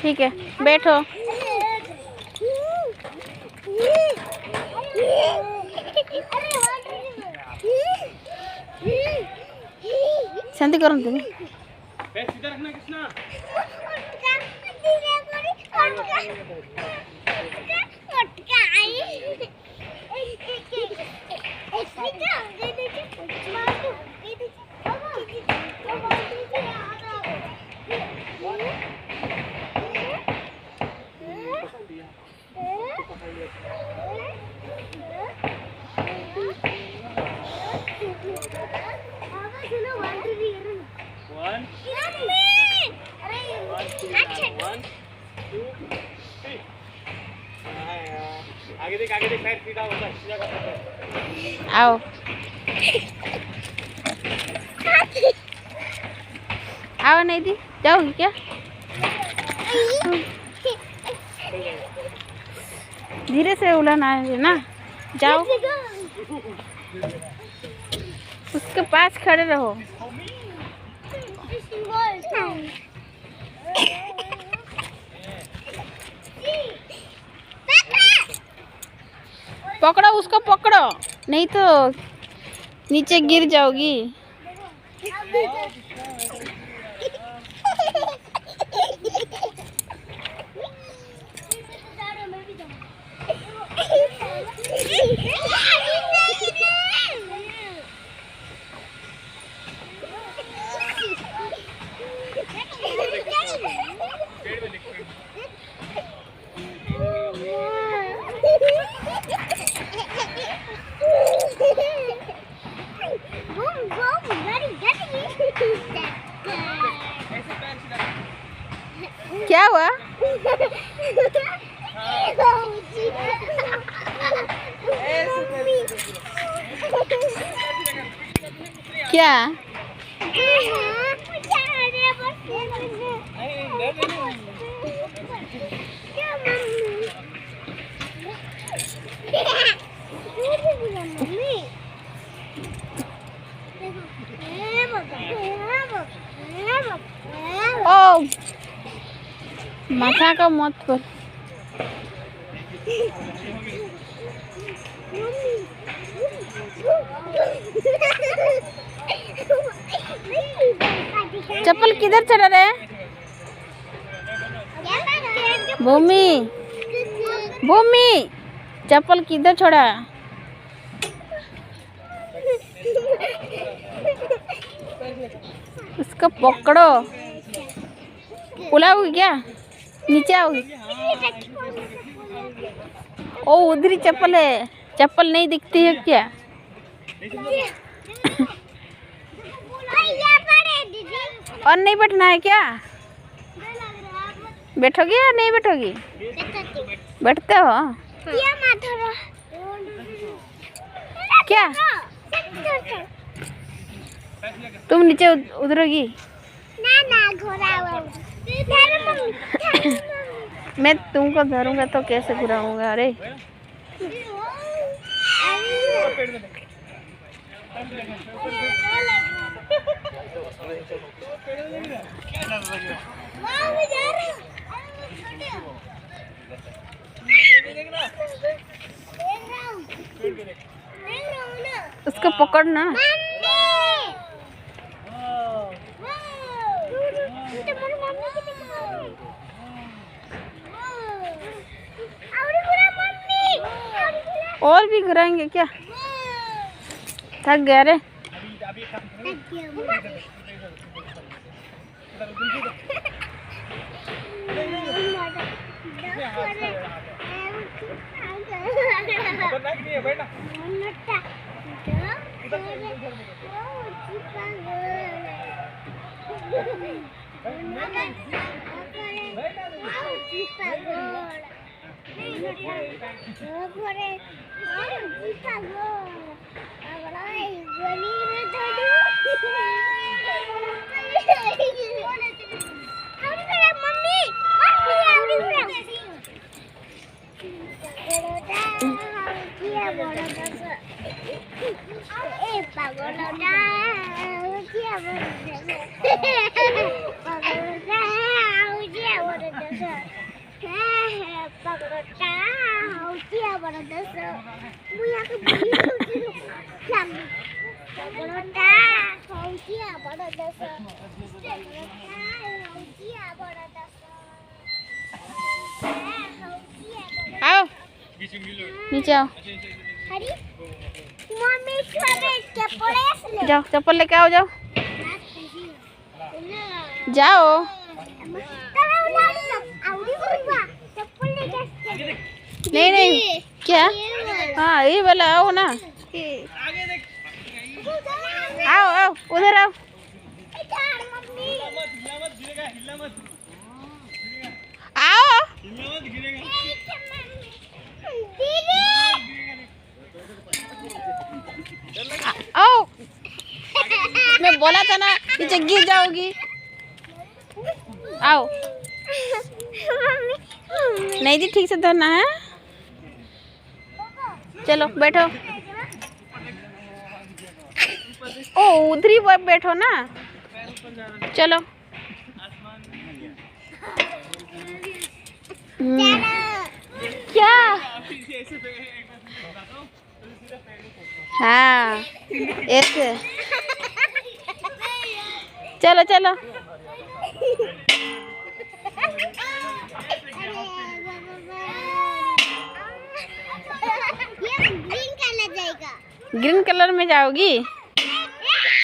ठीक है बैठो। शांति करो तुम। सीधा रखना कृष्णा। आगे देख पैर सीधा होता है। आओ आओ नहीं दी जाओगी क्या? धीरे से उड़ाना है ना। जाओ उसके पास खड़े रहो। पकड़ो उसको पकड़ो नहीं तो नीचे गिर जाओगी। क्या हुआ? क्या? ओ माथा का मत पर। चप्पल किधर चढ़ा रहे? भूमि भूमि चप्पल किधर छोड़ा? उसको पकड़ो। उलाओगी क्या? नीचे आओगी? ओ उधर ही चप्पल है। चप्पल नहीं दिखती है क्या? और नहीं बैठना है क्या? बैठोगी या नहीं बैठोगी? बैठते हो क्या? तुम नीचे उतरोगी? मैं तुमको धरूंगा तो कैसे घुराऊंगा? अरे उसको पकड़ना। और भी घुराएंगे क्या? थक गया रे। आओ नीचे आओ, जाओ चप्पल लेके आओ, जाओ जाओ। नहीं नहीं क्या, हाँ ये वाला आओ ना, आओ आओ उधर आओ। आओ आओ, मैं बोला था ना नीचे गिर जाओगी। आओ, नहीं जी ठीक से धरना है। चलो बैठो, ओ उधर ही बैठो ना, चलो। क्या, हाँ ऐसे, चलो चलो। ग्रीन कलर में जाओगी?